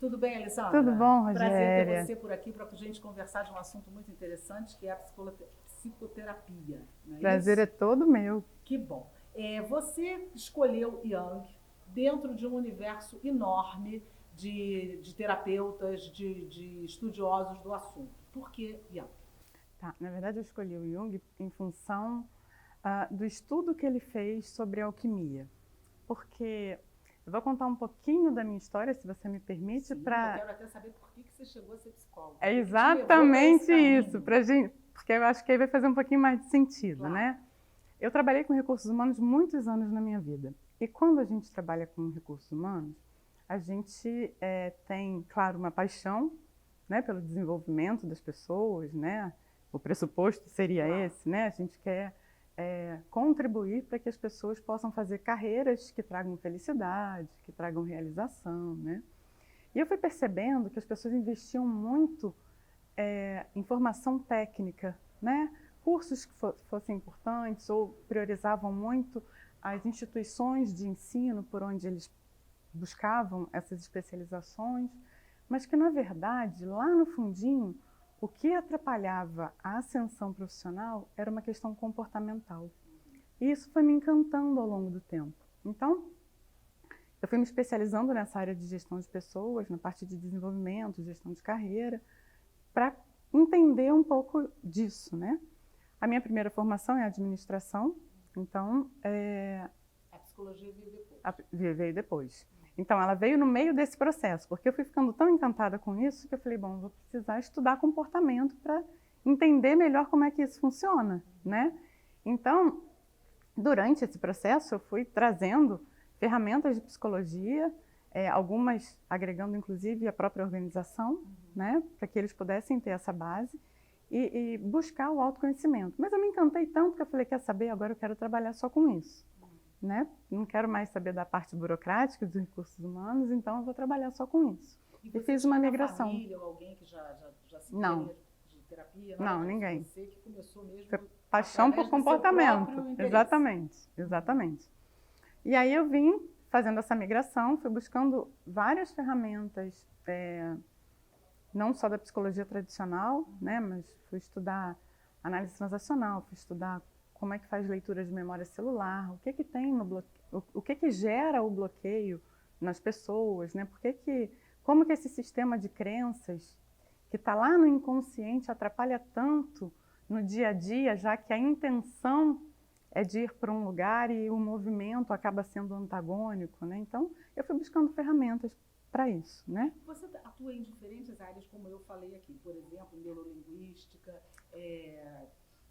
Tudo bem, Alessandra? Tudo bom, Prazer ter Rogéria? você por aqui para a gente conversar de um assunto muito interessante, que é a psicoterapia. Não é Prazer é isso? todo meu. Que bom. Você escolheu Jung dentro de um universo enorme de terapeutas, de estudiosos do assunto. Por que Jung? Tá, na verdade, eu escolhi o Jung em função do estudo que ele fez sobre a alquimia. Porque eu vou contar um pouquinho da minha história, se você me permite, Sim, eu quero até saber por que você chegou a ser psicóloga. É O que te levou para esse exatamente isso, caminho? pra gente, porque eu acho que aí vai fazer um pouquinho mais de sentido, Claro. né? Eu trabalhei com recursos humanos muitos anos na minha vida. E quando a gente trabalha com recursos humanos, a gente tem, claro, uma paixão, né, pelo desenvolvimento das pessoas, né? O pressuposto seria Claro. esse, né? A gente quer contribuir para que as pessoas possam fazer carreiras que tragam felicidade, que tragam realização, né? E eu fui percebendo que as pessoas investiam muito em formação técnica, né? Cursos que fossem importantes ou priorizavam muito as instituições de ensino por onde eles buscavam essas especializações, mas que, na verdade, lá no fundinho, o que atrapalhava a ascensão profissional era uma questão comportamental. E isso foi me encantando ao longo do tempo. Então, eu fui me especializando nessa área de gestão de pessoas, na parte de desenvolvimento, gestão de carreira, para entender um pouco disso, né? A minha primeira formação é administração, então A psicologia veio depois. veio depois. Então ela veio no meio desse processo, porque eu fui ficando tão encantada com isso que eu falei, bom, vou precisar estudar comportamento para entender melhor como é que isso funciona, né? Então, durante esse processo eu fui trazendo ferramentas de psicologia, algumas agregando inclusive a própria organização, né, para que eles pudessem ter essa base e buscar o autoconhecimento. Mas eu me encantei tanto que eu falei, quer saber, agora eu quero trabalhar só com isso. Né? Não quero mais saber da parte burocrática dos recursos humanos, então eu vou trabalhar só com isso. E fiz uma migração. Família ou alguém que já se Não. de terapia? Não, disso. ninguém. Você que começou mesmo Foi paixão por comportamento. Exatamente, exatamente. E aí eu vim fazendo essa migração, fui buscando várias ferramentas, não só da psicologia tradicional, né, mas fui estudar análise transacional, fui estudar como é que faz leitura de memória celular, o que tem no bloqueio, o que gera o bloqueio nas pessoas, né? Como que esse sistema de crenças que está lá no inconsciente atrapalha tanto no dia a dia, já que a intenção é de ir para um lugar e o movimento acaba sendo antagônico, né? Então, eu fui buscando ferramentas para isso, né? Você atua em diferentes áreas, como eu falei aqui, por exemplo, neurolinguística,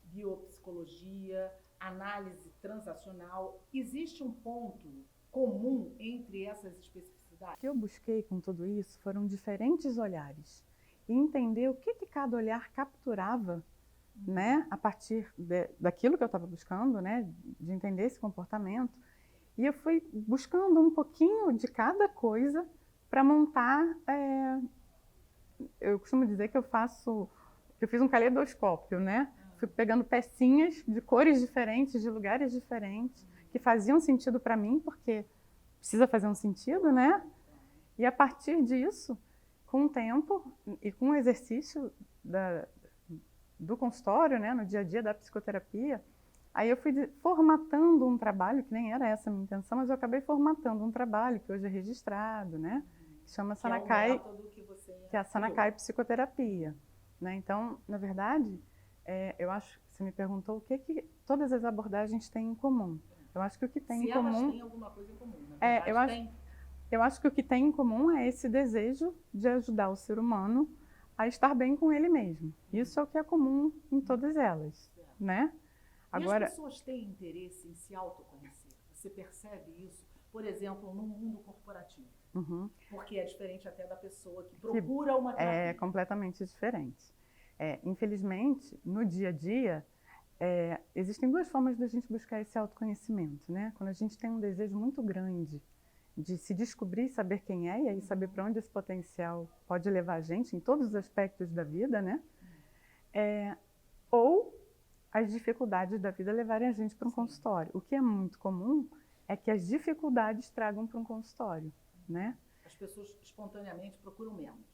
biopsicologia, análise transacional. Existe um ponto comum entre essas especificidades? O que eu busquei com tudo isso foram diferentes olhares e entender o que cada olhar capturava, né, a partir daquilo que eu estava buscando, né, de entender esse comportamento. E eu fui buscando um pouquinho de cada coisa para montar. Eu costumo dizer que eu fiz um caleidoscópio, né? Fui pegando pecinhas de cores diferentes, de lugares diferentes, que faziam sentido para mim, porque precisa fazer um sentido, né? E a partir disso, com o tempo e com o exercício do consultório, né, no dia a dia da psicoterapia, aí eu fui formatando um trabalho, que nem era essa a minha intenção, mas eu acabei formatando um trabalho que hoje é registrado, né? Que chama Sanakai, que é a Sanakai Psicoterapia. Né? Então, na verdade, eu acho que você me perguntou o que todas as abordagens têm em comum. Eu acho que o que tem em comum... Se elas têm alguma coisa em comum, na verdade, eu acho que o que tem em comum é esse desejo de ajudar o ser humano a estar bem com ele mesmo. Isso é o que é comum em todas elas, né? Agora, e as pessoas têm interesse em se autoconhecer? Você percebe isso, por exemplo, no mundo corporativo? Uhum. Porque é diferente até da pessoa que procura uma terapia. É completamente diferente. Infelizmente, no dia a dia, existem duas formas de a gente buscar esse autoconhecimento, né? Quando a gente tem um desejo muito grande de se descobrir e saber quem é, e aí saber para onde esse potencial pode levar a gente em todos os aspectos da vida, né? Ou as dificuldades da vida levarem a gente para um consultório. O que é muito comum é que as dificuldades tragam para um consultório, né? As pessoas espontaneamente procuram menos.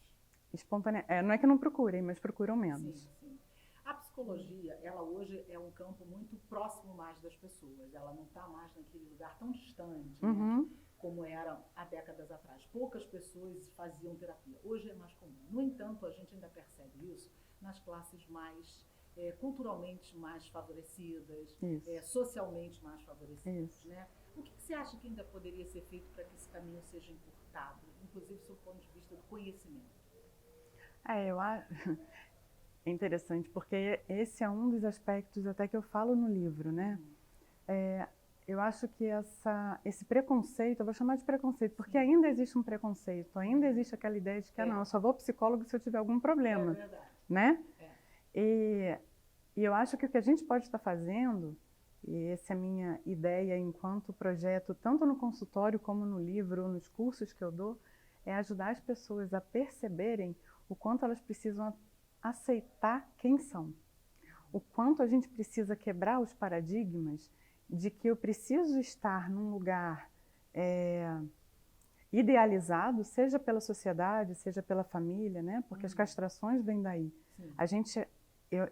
Não é que não procurem, mas procuram menos. Sim, sim. A psicologia, ela hoje é um campo muito próximo mais das pessoas. Ela não está mais naquele lugar tão distante, né, como era há décadas atrás. Poucas pessoas faziam terapia. Hoje é mais comum. No entanto, a gente ainda percebe isso nas classes mais culturalmente mais favorecidas, socialmente mais favorecidas. Né? O que você acha que ainda poderia ser feito para que esse caminho seja encurtado, inclusive do ponto de vista do conhecimento? Eu acho... É interessante, porque esse é um dos aspectos até que eu falo no livro, né? Eu acho que esse preconceito, eu vou chamar de preconceito, porque ainda existe um preconceito, ainda existe aquela ideia de que, não, eu só vou ao psicólogo se eu tiver algum problema, né? E eu acho que o que a gente pode estar fazendo, e essa é a minha ideia enquanto projeto, tanto no consultório como no livro, ou nos cursos que eu dou, é ajudar as pessoas a perceberem o quanto elas precisam aceitar quem são. O quanto a gente precisa quebrar os paradigmas de que eu preciso estar num lugar idealizado, seja pela sociedade, seja pela família, né? Porque as castrações vêm daí.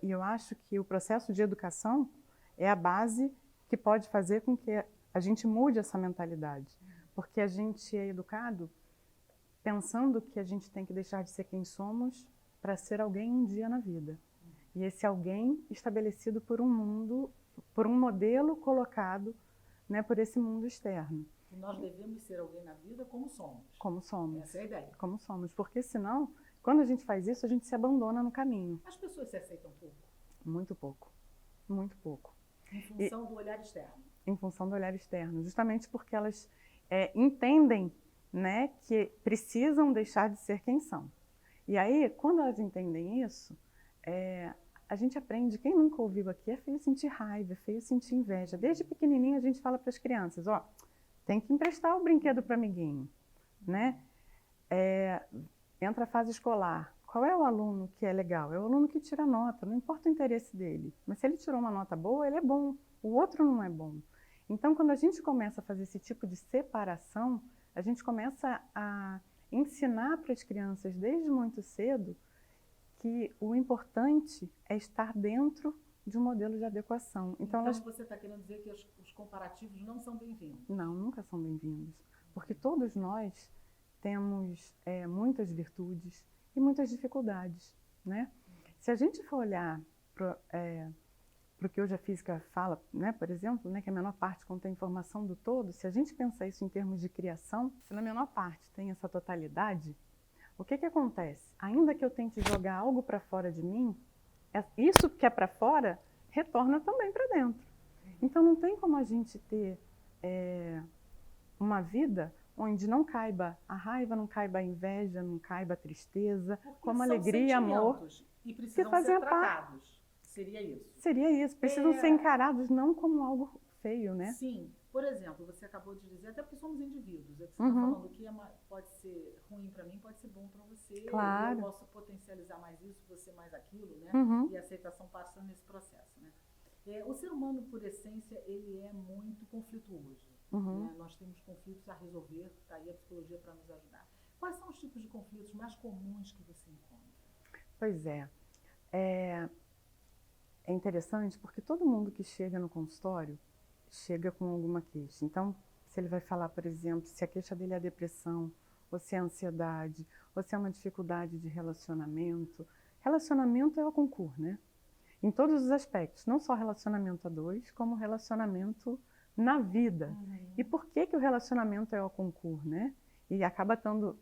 Eu acho que o processo de educação é a base que pode fazer com que a gente mude essa mentalidade. Porque a gente é educado pensando que a gente tem que deixar de ser quem somos para ser alguém um dia na vida. E esse alguém estabelecido por um mundo, por um modelo colocado, né, por esse mundo externo. E nós devemos ser alguém na vida como somos. Como somos. Essa é a ideia. Como somos, porque senão, quando a gente faz isso, a gente se abandona no caminho. As pessoas se aceitam pouco? Muito pouco. Muito pouco. Em função do olhar externo? Em função do olhar externo. Justamente porque elas entendem, né, que precisam deixar de ser quem são. E aí, quando elas entendem isso, a gente aprende, quem nunca ouviu aqui, é feio sentir raiva, é feio sentir inveja. Desde pequenininho a gente fala para as crianças, ó, tem que emprestar o brinquedo para o amiguinho, né? Entra a fase escolar. Qual é o aluno que é legal? É o aluno que tira nota, não importa o interesse dele. Mas se ele tirou uma nota boa, ele é bom. O outro não é bom. Então, quando a gente começa a fazer esse tipo de separação, a gente começa a ensinar para as crianças desde muito cedo que o importante é estar dentro de um modelo de adequação. Então você está querendo dizer que os comparativos não são bem-vindos? Não, nunca são bem-vindos. Porque todos nós temos muitas virtudes e muitas dificuldades, né? Se a gente for olhar para o que hoje a física fala, né, por exemplo, né, que a menor parte contém informação do todo, se a gente pensar isso em termos de criação, se na menor parte tem essa totalidade, o que acontece? Ainda que eu tente jogar algo para fora de mim, isso que é para fora retorna também para dentro. Então não tem como a gente ter uma vida onde não caiba a raiva, não caiba a inveja, não caiba a tristeza, como alegria e amor, e precisam ser tratados. Seria isso? Seria isso. Precisam ser encarados não como algo feio, né? Sim. Por exemplo, você acabou de dizer, até porque somos indivíduos, é que você está falando que pode ser ruim para mim, pode ser bom para você. Claro. Eu posso potencializar mais isso, você mais aquilo, né? E a aceitação passa nesse processo, né? O ser humano, por essência, ele é muito conflituoso. Né? Nós temos conflitos a resolver, está aí a psicologia para nos ajudar. Quais são os tipos de conflitos mais comuns que você encontra? Pois é interessante porque todo mundo que chega no consultório chega com alguma queixa. Então, se ele vai falar, por exemplo, se a queixa dele é a depressão, ou se é a ansiedade, ou se é uma dificuldade de relacionamento. Relacionamento é o concurso, né? Em todos os aspectos, não só relacionamento a dois, como relacionamento na vida. E por que o relacionamento é o concurso, né? E acaba tendo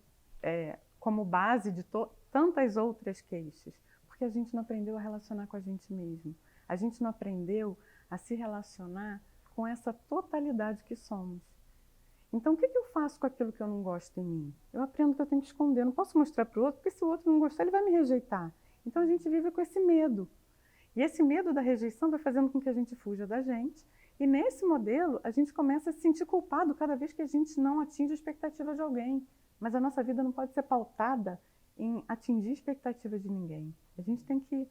como base de tantas outras queixas. Porque a gente não aprendeu a relacionar com a gente mesmo. A gente não aprendeu a se relacionar com essa totalidade que somos. Então, o que eu faço com aquilo que eu não gosto em mim? Eu aprendo que eu tenho que esconder. Não posso mostrar para o outro, porque se o outro não gostar, ele vai me rejeitar. Então, a gente vive com esse medo. E esse medo da rejeição vai fazendo com que a gente fuja da gente. E nesse modelo, a gente começa a se sentir culpado cada vez que a gente não atinge a expectativa de alguém. Mas a nossa vida não pode ser pautada em atingir a expectativa de ninguém. A gente tem que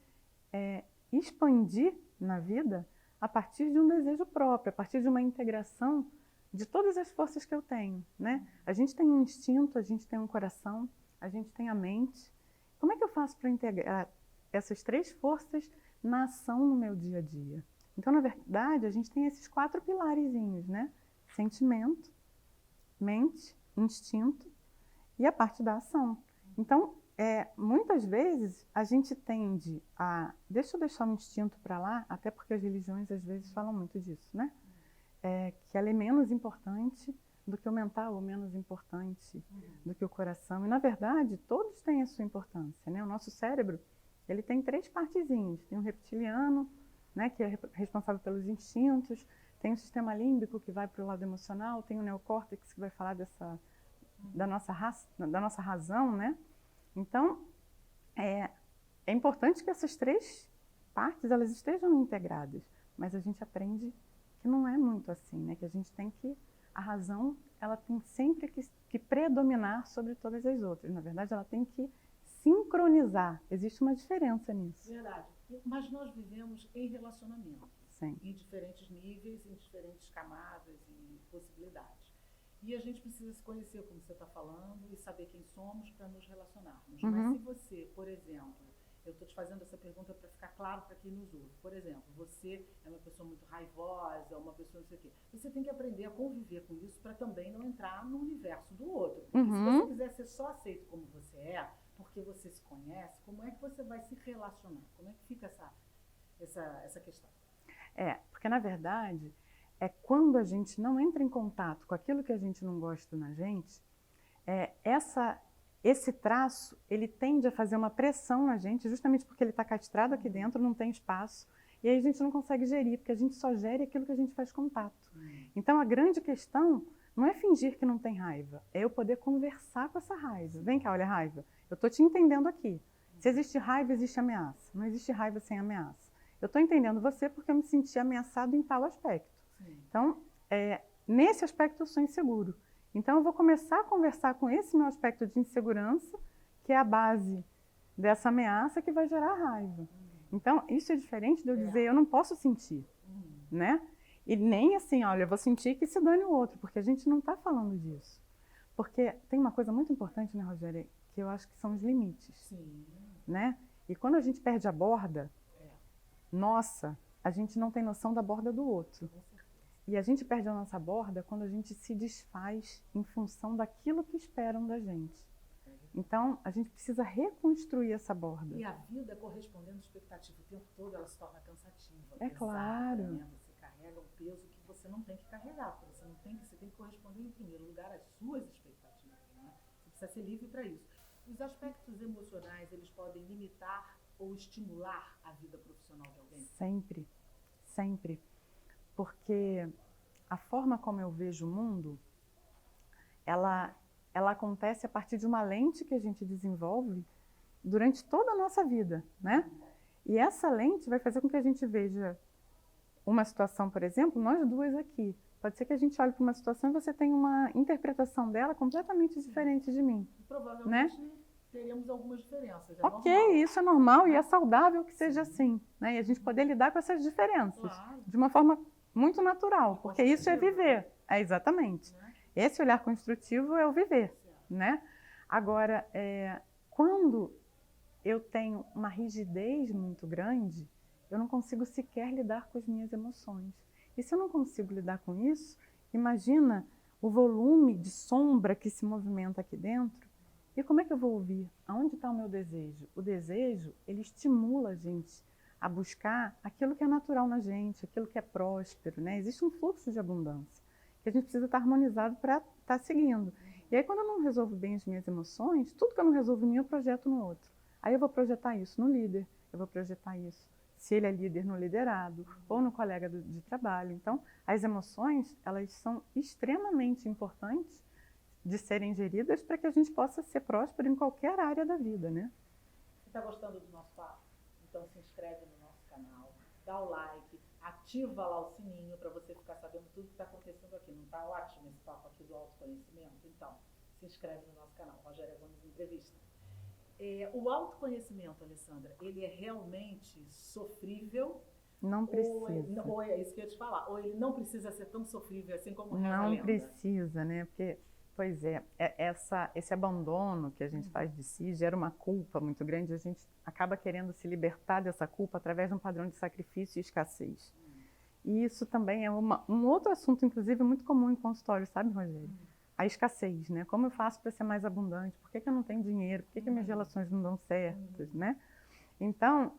expandir na vida a partir de um desejo próprio, a partir de uma integração de todas as forças que eu tenho, né? A gente tem um instinto, a gente tem um coração, a gente tem a mente. Como é que eu faço para integrar essas 3 forças na ação no meu dia a dia? Então, na verdade, a gente tem esses 4 pilarezinhos, né? Sentimento, mente, instinto e a parte da ação. Então, muitas vezes a gente tende a... Deixa eu deixar o instinto para lá, até porque as religiões às vezes falam muito disso, né? Que ela é menos importante do que o mental, ou menos importante do que o coração. E, na verdade, todos têm a sua importância, né? O nosso cérebro, ele tem 3 partezinhas. Tem o reptiliano, né, que é responsável pelos instintos. Tem o sistema límbico, que vai para o lado emocional. Tem o neocórtex, que vai falar da nossa razão, né? Então, é importante que essas 3 partes, elas estejam integradas. Mas a gente aprende que não é muito assim, né? Que a gente tem que... A razão, ela tem sempre que predominar sobre todas as outras. Na verdade, ela tem que sincronizar. Existe uma diferença nisso. Verdade. Mas nós vivemos em relacionamento. Sim. Em diferentes níveis, em diferentes camadas e possibilidades. E a gente precisa se conhecer, como você está falando, e saber quem somos para nos relacionarmos. Mas se você, por exemplo... Eu estou te fazendo essa pergunta para ficar claro para quem nos ouve. Por exemplo, você é uma pessoa muito raivosa, uma pessoa não sei o quê. Você tem que aprender a conviver com isso para também não entrar no universo do outro. Porque se você quiser ser só aceito como você é, porque você se conhece, como é que você vai se relacionar? Como é que fica essa questão? Porque na verdade, quando a gente não entra em contato com aquilo que a gente não gosta na gente, esse traço, ele tende a fazer uma pressão na gente, justamente porque ele está castrado aqui dentro, não tem espaço, e aí a gente não consegue gerir, porque a gente só gere aquilo que a gente faz contato. Então, a grande questão não é fingir que não tem raiva, é eu poder conversar com essa raiva. Vem cá, olha a raiva, eu estou te entendendo aqui. Se existe raiva, existe ameaça. Não existe raiva sem ameaça. Eu estou entendendo você porque eu me senti ameaçado em tal aspecto. Então, nesse aspecto eu sou inseguro. Então, eu vou começar a conversar com esse meu aspecto de insegurança, que é a base dessa ameaça que vai gerar raiva. Então, isso é diferente de eu dizer, eu não posso sentir, né? E nem assim, olha, eu vou sentir que se dane o outro, porque a gente não está falando disso. Porque tem uma coisa muito importante, né, Rogéria, que eu acho que são os limites, né? E quando a gente perde a borda, nossa, a gente não tem noção da borda do outro. E a gente perde a nossa borda quando a gente se desfaz em função daquilo que esperam da gente. Então, a gente precisa reconstruir essa borda. E a vida correspondendo à expectativa o tempo todo, ela se torna cansativa. Pesada, claro. Né? Você carrega um peso que você não tem que carregar, porque você tem que corresponder em primeiro lugar às suas expectativas. Né? Você precisa ser livre para isso. Os aspectos emocionais, eles podem limitar ou estimular a vida profissional de alguém? Sempre, sempre. Porque a forma como eu vejo o mundo, ela acontece a partir de uma lente que a gente desenvolve durante toda a nossa vida, né? E essa lente vai fazer com que a gente veja uma situação, por exemplo, nós duas aqui. Pode ser que a gente olhe para uma situação e você tenha uma interpretação dela completamente diferente de mim. Provavelmente, né? Teríamos algumas diferenças. Isso é normal e é saudável que seja assim, né? E a gente poder lidar com essas diferenças de uma forma muito natural, porque isso é viver. Exatamente. Esse olhar construtivo é o viver, né? Agora, quando eu tenho uma rigidez muito grande, eu não consigo sequer lidar com as minhas emoções. E se eu não consigo lidar com isso, imagina o volume de sombra que se movimenta aqui dentro. E como é que eu vou ouvir? Aonde está o meu desejo? O desejo, ele estimula a gente a buscar aquilo que é natural na gente, aquilo que é próspero, né? Existe um fluxo de abundância que a gente precisa estar harmonizado para estar seguindo. E aí, quando eu não resolvo bem as minhas emoções, tudo que eu não resolvo em mim, eu projeto no outro. Aí eu vou projetar isso no líder, eu vou projetar isso, se ele é líder, no liderado, ou no colega de trabalho. Então, as emoções, elas são extremamente importantes de serem geridas para que a gente possa ser próspero em qualquer área da vida, né? Você está gostando do nosso papo? Então se inscreve no nosso canal, dá o like, ativa lá o sininho para você ficar sabendo tudo que está acontecendo aqui. Não está ótimo esse papo aqui do autoconhecimento? Então, se inscreve no nosso canal, Rogéria Gomes Entrevista. O autoconhecimento, Alessandra, ele é realmente sofrível Não precisa. Ou é isso que eu ia te falar, ou ele não precisa ser tão sofrível assim como reza a lenda. Não precisa, né? Porque, pois é, esse abandono que a gente faz de si gera uma culpa muito grande. A gente acaba querendo se libertar dessa culpa através de um padrão de sacrifício e escassez. E isso também é um outro assunto, inclusive, muito comum em consultório, sabe, Rogério? A escassez, né? Como eu faço para ser mais abundante? Por que eu não tenho dinheiro? Por que minhas relações não dão certas, né? Então,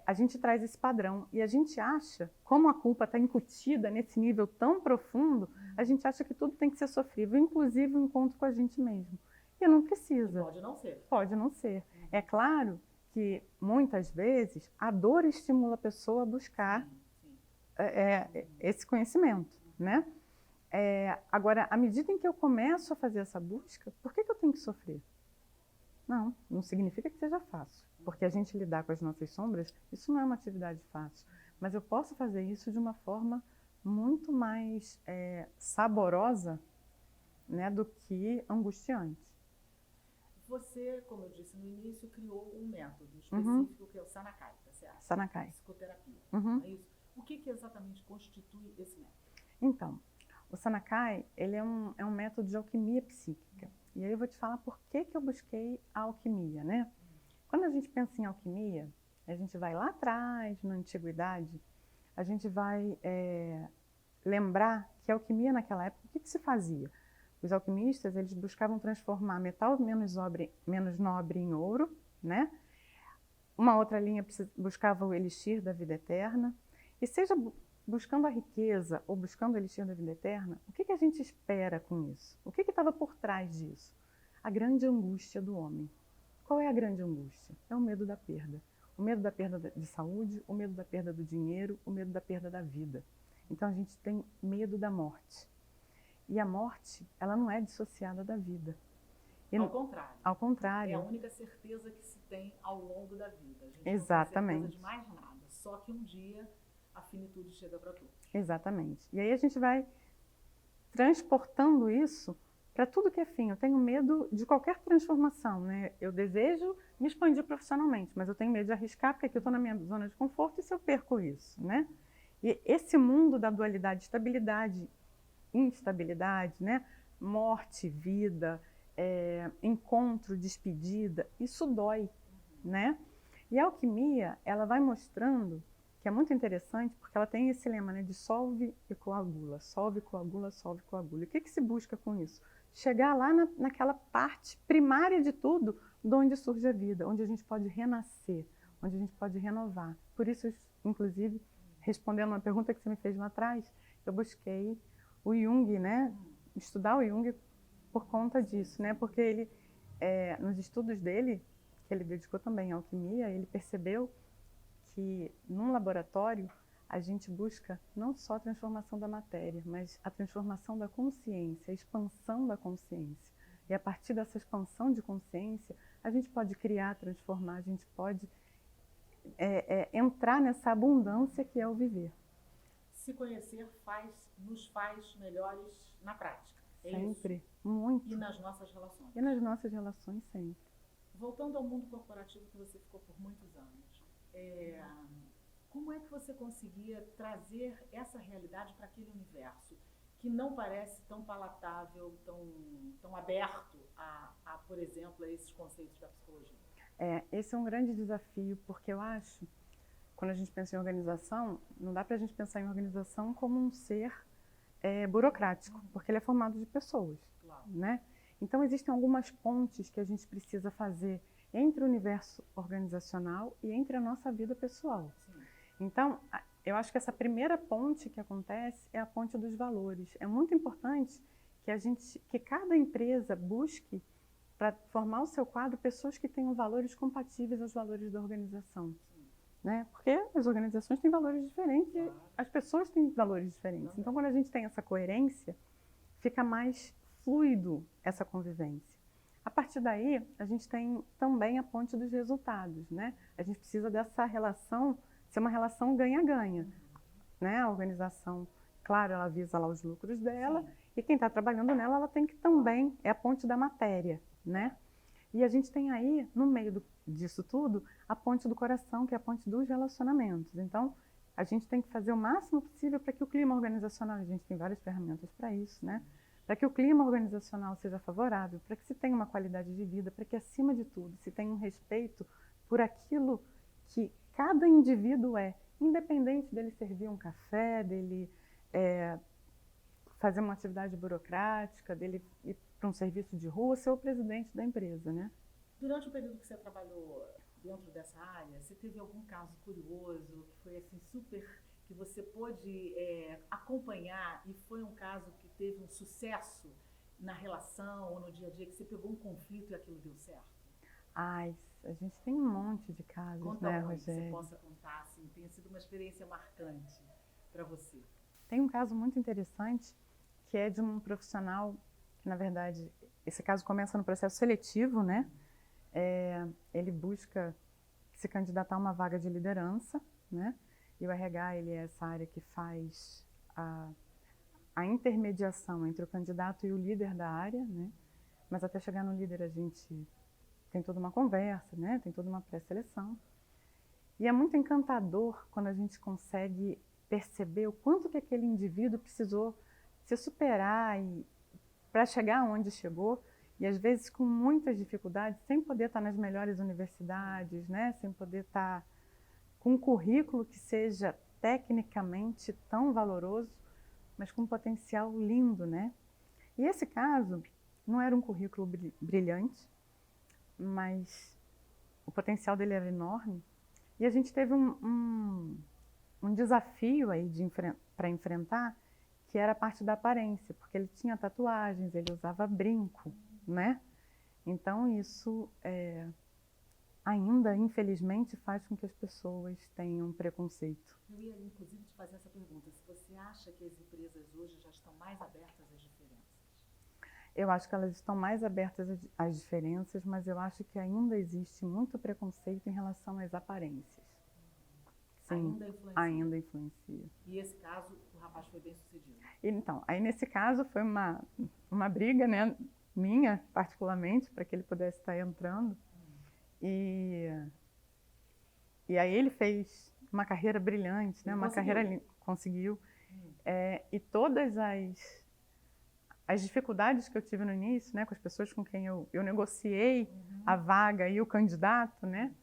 a gente traz esse padrão e a gente acha, como a culpa está incutida nesse nível tão profundo, a gente acha que tudo tem que ser sofrível, inclusive o encontro com a gente mesmo. E não precisa. Pode não ser. Pode não ser. É claro que, muitas vezes, a dor estimula a pessoa a buscar esse conhecimento, né? Agora, à medida em que eu começo a fazer essa busca, por que eu tenho que sofrer? Não significa que seja fácil, porque a gente lidar com as nossas sombras, isso não é uma atividade fácil, mas eu posso fazer isso de uma forma muito mais saborosa, né, do que angustiante. Você, como eu disse no início, criou um método específico que é o Sanakai, tá certo? Sanakai. Psicoterapia, não é isso? O que exatamente constitui esse método? Então, o Sanakai, ele é um método de alquimia psíquica. E aí eu vou te falar por que eu busquei a alquimia, né? Quando a gente pensa em alquimia, a gente vai lá atrás, na antiguidade, a gente vai lembrar que a alquimia naquela época, o que se fazia? Os alquimistas, eles buscavam transformar metal menos nobre em ouro, né? Uma outra linha buscava o elixir da vida eterna. E seja buscando a riqueza ou buscando o elixir da vida eterna, o que a gente espera com isso? O que estava por trás disso? A grande angústia do homem. Qual é a grande angústia? É o medo da perda. O medo da perda de saúde, o medo da perda do dinheiro, o medo da perda da vida. Então a gente tem medo da morte. E a morte, ela não é dissociada da vida. Ao contrário. Ao contrário. É a única certeza que se tem ao longo da vida. A gente Exatamente. não tem certeza de mais nada. Só que um dia a finitude chega para todos. Exatamente. E aí a gente vai transportando isso para tudo que é fim. Eu tenho medo de qualquer transformação, né? Eu desejo me expandir profissionalmente, mas eu tenho medo de arriscar, porque aqui eu estou na minha zona de conforto e se eu perco isso, né? E esse mundo da dualidade, estabilidade, instabilidade, né? Morte, vida, encontro, despedida, isso dói, né? E a alquimia, ela vai mostrando, que é muito interessante, porque ela tem esse lema, né, de solve e coagula, solve, coagula, solve, coagula. E o que se busca com isso? Chegar lá naquela parte primária de tudo, de onde surge a vida, onde a gente pode renascer, onde a gente pode renovar. Por isso, inclusive, respondendo uma pergunta que você me fez lá atrás, eu busquei o Jung, né, estudar o Jung por conta disso, né, porque ele, nos estudos dele, que ele dedicou também à alquimia, ele percebeu que num laboratório a gente busca não só a transformação da matéria, mas a transformação da consciência, a expansão da consciência. E a partir dessa expansão de consciência, a gente pode criar, transformar, a gente pode entrar nessa abundância que é o viver. Se conhecer nos faz melhores na prática. Sempre, isso? Muito. E nas nossas relações. E nas nossas relações, sempre. Voltando ao mundo corporativo que você ficou por muitos anos, como é que você conseguia trazer essa realidade para aquele universo que não parece tão palatável, tão aberto por exemplo, a esses conceitos da psicologia? Esse é um grande desafio, porque eu acho, quando a gente pensa em organização, não dá para a gente pensar em organização como um ser burocrático, porque ele é formado de pessoas, claro, né? Então, existem algumas pontes que a gente precisa fazer entre o universo organizacional e entre a nossa vida pessoal. Sim. Então, eu acho que essa primeira ponte que acontece é a ponte dos valores. É muito importante que cada empresa busque, para formar o seu quadro, pessoas que tenham valores compatíveis aos valores da organização. Né? Porque as organizações têm valores diferentes, claro, e as pessoas têm valores diferentes. Então, quando a gente tem essa coerência, fica mais fluido essa convivência. A partir daí, a gente tem também a ponte dos resultados, né? A gente precisa dessa relação ser uma relação ganha-ganha, né? A organização, claro, ela visa lá os lucros dela, sim, e quem está trabalhando nela, ela tem que também, é a ponte da matéria, né? E a gente tem aí, no meio disso tudo, a ponte do coração, que é a ponte dos relacionamentos. Então, a gente tem que fazer o máximo possível para que o clima organizacional, a gente tem várias ferramentas para isso, né? Para que o clima organizacional seja favorável, para que se tenha uma qualidade de vida, para que, acima de tudo, se tenha um respeito por aquilo que cada indivíduo é, independente dele servir um café, dele fazer uma atividade burocrática, dele ir para um serviço de rua, ser o presidente da empresa, né? Durante o período que você trabalhou dentro dessa área, você teve algum caso curioso que foi assim super, que você pôde acompanhar e foi um caso que teve um sucesso na relação ou no dia a dia, que você pegou um conflito e aquilo deu certo? Ai, a gente tem um monte de casos, Conta né, Rogério? Que você Rogério? possa contar, assim, tenha sido uma experiência marcante para você. Tem um caso muito interessante, que é de um profissional, que na verdade, esse caso começa no processo seletivo, né? Ele busca se candidatar a uma vaga de liderança, né? E o RH, ele é essa área que faz a intermediação entre o candidato e o líder da área, né? Mas até chegar no líder a gente tem toda uma conversa, né? Tem toda uma pré-seleção. E é muito encantador quando a gente consegue perceber o quanto que aquele indivíduo precisou se superar para chegar onde chegou, e às vezes com muitas dificuldades, sem poder estar nas melhores universidades, né? Sem poder estar com um currículo que seja tecnicamente tão valoroso, mas com um potencial lindo, né? E esse caso não era um currículo brilhante, mas o potencial dele era enorme, e a gente teve um desafio aí para enfrentar, que era a parte da aparência, porque ele tinha tatuagens, ele usava brinco, né? Então isso ainda, infelizmente, faz com que as pessoas tenham preconceito. Eu ia, inclusive, te fazer essa pergunta. Se você acha que as empresas hoje já estão mais abertas às diferenças? Eu acho que elas estão mais abertas às diferenças, mas eu acho que ainda existe muito preconceito em relação às aparências. Sim, ainda influencia. E esse caso, o rapaz foi bem sucedido? Então, aí nesse caso foi uma briga, né, minha, particularmente, para que ele pudesse estar entrando. E aí ele fez uma carreira brilhante, né, conseguiu. E todas as dificuldades que eu tive no início, né, com as pessoas com quem eu negociei a vaga e o candidato, né,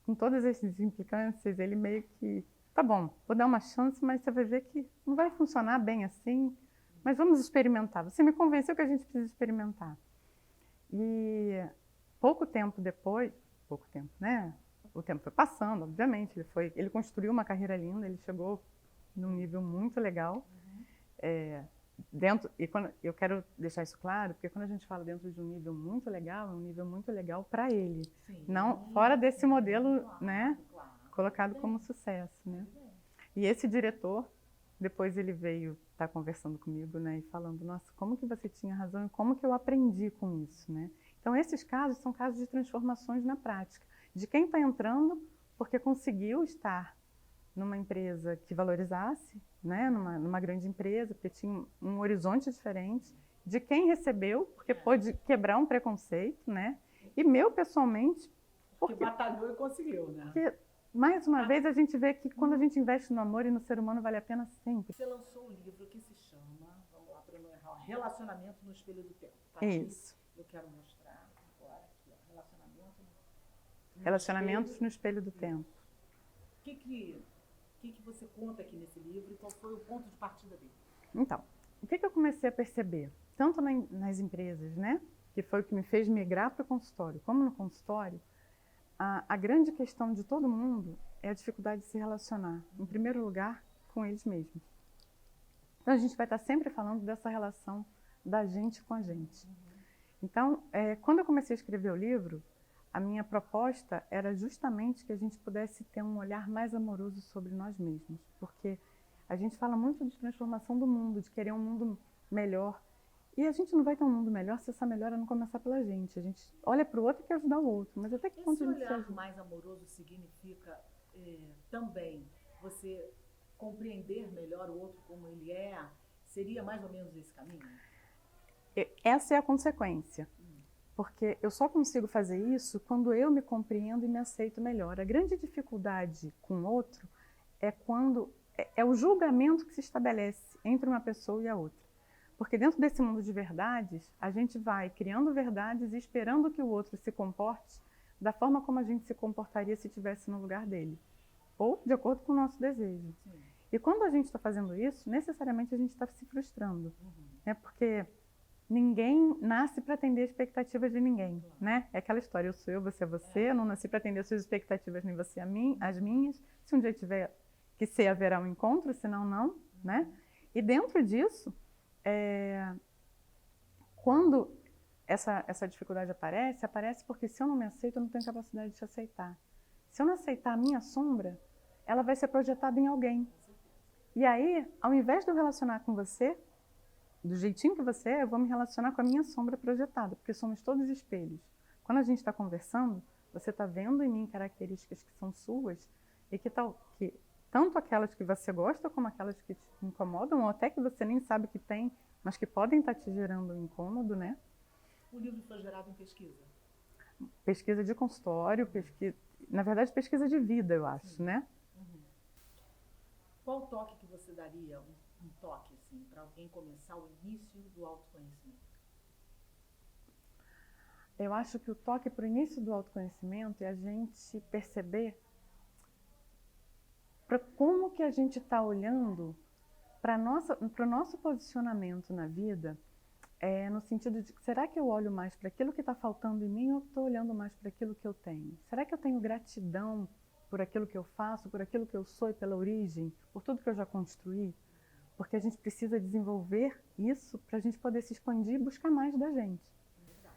com todas essas implicâncias, ele meio que, tá bom, vou dar uma chance, mas você vai ver que não vai funcionar bem assim, mas vamos experimentar. Você me convenceu que a gente precisa experimentar. E pouco tempo depois, né, o tempo foi passando, obviamente, ele construiu uma carreira linda, ele chegou num nível muito legal. Eu quero deixar isso claro, porque quando a gente fala dentro de um nível muito legal, é um nível muito legal para ele. Sim, não fora desse modelo, claro, né, colocado como sucesso, né? E esse diretor, depois ele veio estar conversando comigo, né, e falando, nossa, como que você tinha razão e como que eu aprendi com isso, né? Então esses casos são casos de transformações na prática, de quem está entrando porque conseguiu estar numa empresa que valorizasse, né, numa grande empresa, porque tinha um horizonte diferente, de quem recebeu, porque pôde quebrar um preconceito, né, e meu pessoalmente... Porque batalhou e conseguiu, né? Porque, mais uma vez, a gente vê que quando a gente investe no amor e no ser humano, vale a pena sempre. Você lançou um livro que se chama, vamos lá para não errar, Relacionamento no Espelho do Tempo. Tá? Isso. Eu quero mostrar agora aqui, ó, Relacionamentos no Espelho do Tempo. O que você conta aqui nesse livro e qual foi o ponto de partida dele? Então, o que eu comecei a perceber, tanto nas empresas, né, que foi o que me fez migrar para o consultório, como no consultório, a grande questão de todo mundo é a dificuldade de se relacionar, em primeiro lugar, com eles mesmos. Então, a gente vai estar sempre falando dessa relação da gente com a gente. Então, quando eu comecei a escrever o livro, a minha proposta era justamente que a gente pudesse ter um olhar mais amoroso sobre nós mesmos, porque a gente fala muito de transformação do mundo, de querer um mundo melhor, e a gente não vai ter um mundo melhor se essa melhora não começar pela gente. A gente olha para o outro e quer ajudar o outro, mas até que ponto a gente esse olhar mais amoroso significa também você compreender melhor o outro como ele é? Seria mais ou menos esse caminho? Essa é a consequência. Porque eu só consigo fazer isso quando eu me compreendo e me aceito melhor. A grande dificuldade com o outro é o julgamento que se estabelece entre uma pessoa e a outra. Porque dentro desse mundo de verdades, a gente vai criando verdades e esperando que o outro se comporte da forma como a gente se comportaria se estivesse no lugar dele, ou de acordo com o nosso desejo. Sim. E quando a gente está fazendo isso, necessariamente a gente está se frustrando, né? Porque ninguém nasce para atender as expectativas de ninguém, né? É aquela história, eu sou eu, você é você, eu não nasci para atender as suas expectativas, nem você as minhas. Se um dia tiver que ser, haverá um encontro, senão não, né? E dentro disso, quando essa dificuldade aparece porque se eu não me aceito, eu não tenho capacidade de te aceitar. Se eu não aceitar a minha sombra, ela vai ser projetada em alguém. E aí, ao invés de eu relacionar com você, do jeitinho que você é, eu vou me relacionar com a minha sombra projetada, porque somos todos espelhos. Quando a gente está conversando, você está vendo em mim características que são suas e que tanto aquelas que você gosta como aquelas que te incomodam, ou até que você nem sabe que tem, mas que podem estar te gerando um incômodo, né? O livro foi gerado em pesquisa? Pesquisa de consultório, na verdade, pesquisa de vida, eu acho, né? Qual toque que você daria, um toque, assim, para alguém começar o início do autoconhecimento? Eu acho que o toque para o início do autoconhecimento é a gente perceber para como que a gente está olhando para o nosso posicionamento na vida, no sentido de, será que eu olho mais para aquilo que está faltando em mim ou estou olhando mais para aquilo que eu tenho? Será que eu tenho gratidão por aquilo que eu faço, por aquilo que eu sou e pela origem, por tudo que eu já construí? Porque a gente precisa desenvolver isso para a gente poder se expandir e buscar mais da gente. Verdade.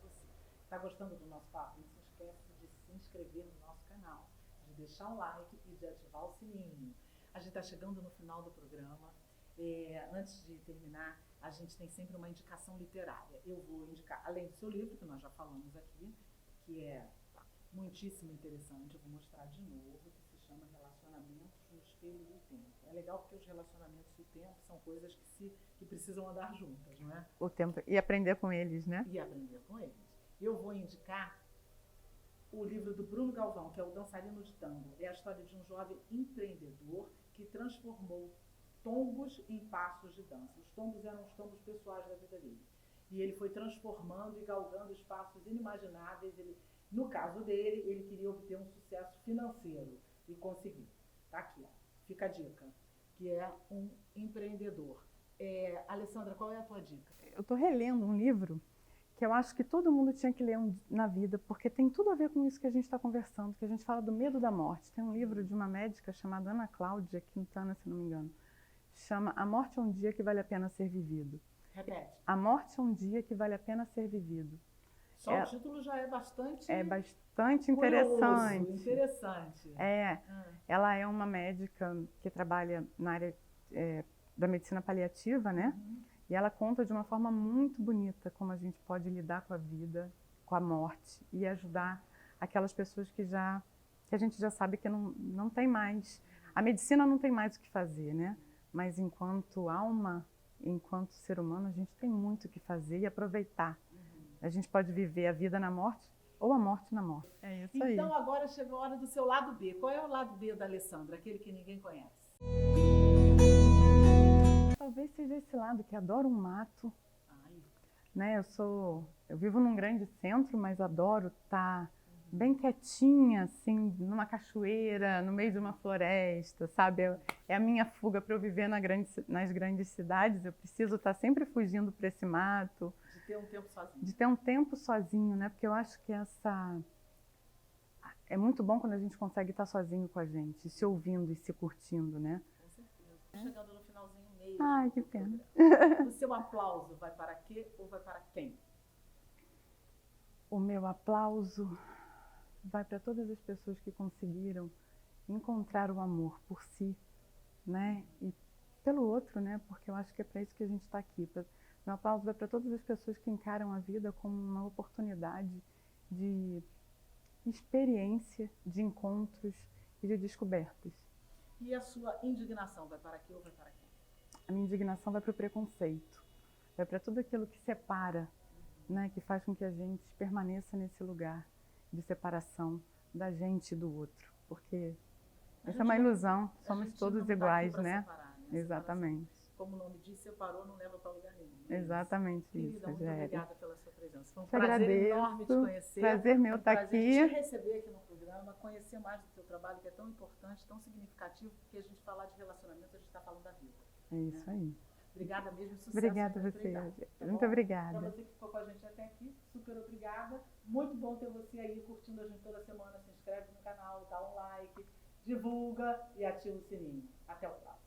Você está gostando do nosso papo? Não se esquece de se inscrever no nosso canal, de deixar um like e de ativar o sininho. A gente está chegando no final do programa. Antes de terminar, a gente tem sempre uma indicação literária. Eu vou indicar, além do seu livro, que nós já falamos aqui, que é muitíssimo interessante, eu vou mostrar de novo, que se chama Relacionamentos no Espelho do Tempo. É legal porque os relacionamentos e o tempo são coisas que precisam andar juntas, não é? O tempo, e aprender com eles, né? E aprender com eles. Eu vou indicar o livro do Bruno Galvão, que é o Dançarino de Tango. É a história de um jovem empreendedor que transformou tombos em passos de dança. Os tombos eram os tombos pessoais da vida dele. E ele foi transformando e galgando espaços inimagináveis. No caso dele, ele queria obter um sucesso financeiro e conseguiu. Tá aqui, ó. Fica a dica, que é um empreendedor. Alessandra, qual é a tua dica? Eu estou relendo um livro que eu acho que todo mundo tinha que ler na vida, porque tem tudo a ver com isso que a gente está conversando, que a gente fala do medo da morte. Tem um livro de uma médica chamada Ana Cláudia Quintana, se não me engano. Chama A Morte é um Dia que Vale a Pena Ser Vivido. Repete. A Morte é um Dia que Vale a Pena Ser Vivido. Só o título já é bastante... É bastante interessante. Curioso, interessante. Ela é uma médica que trabalha na área da medicina paliativa, né? E ela conta de uma forma muito bonita como a gente pode lidar com a vida, com a morte e ajudar aquelas pessoas que a gente já sabe que não tem mais. A medicina não tem mais o que fazer, né? Mas enquanto alma, enquanto ser humano, a gente tem muito o que fazer e aproveitar. A gente pode viver a vida na morte ou a morte na morte. É isso aí. Então agora chegou a hora do seu lado B. Qual é o lado B da Alessandra? Aquele que ninguém conhece. Talvez seja esse lado que adora um mato. Né? Eu vivo num grande centro, mas adoro estar bem quietinha, assim, numa cachoeira, no meio de uma floresta, sabe? É a minha fuga para eu viver nas grandes cidades. Eu preciso estar sempre fugindo para esse mato. De ter um tempo sozinho. De ter um tempo sozinho, né? Porque eu acho que é muito bom quando a gente consegue estar sozinho com a gente, se ouvindo e se curtindo, né? Com certeza. Chegando no finalzinho meio. Ai, que pena. O seu aplauso vai para quê ou vai para quem? O meu aplauso vai para todas as pessoas que conseguiram encontrar o amor por si, né? E pelo outro, né? Porque eu acho que é para isso que a gente está aqui. Meu aplauso vai para todas as pessoas que encaram a vida como uma oportunidade de experiência, de encontros e de descobertas. E a sua indignação vai para quê ou vai para quem? A minha indignação vai para o preconceito, vai para tudo aquilo que separa, né? Que faz com que a gente permaneça nesse lugar de separação da gente e do outro. Porque Essa é uma ilusão, A somos gente todos não tá aqui iguais, pra né? separar, né? Exatamente. Como o nome diz, separou, não leva para lugar nenhum. Exatamente Querida, isso, muito Géria. obrigada pela sua presença. Foi um Te prazer agradeço. enorme te conhecer. Prazer meu estar prazer aqui. te receber aqui no programa, conhecer mais do seu trabalho, que é tão importante, tão significativo, porque a gente falar de relacionamento, a gente está falando da vida. É isso aí. Obrigada mesmo, sucesso. Obrigada a você, empreitada, tá muito bom? obrigada. Para você que ficou com a gente até aqui, super obrigada. Muito bom ter você aí curtindo a gente toda semana. Se inscreve no canal, dá um like, divulga e ativa o sininho. Até o próximo.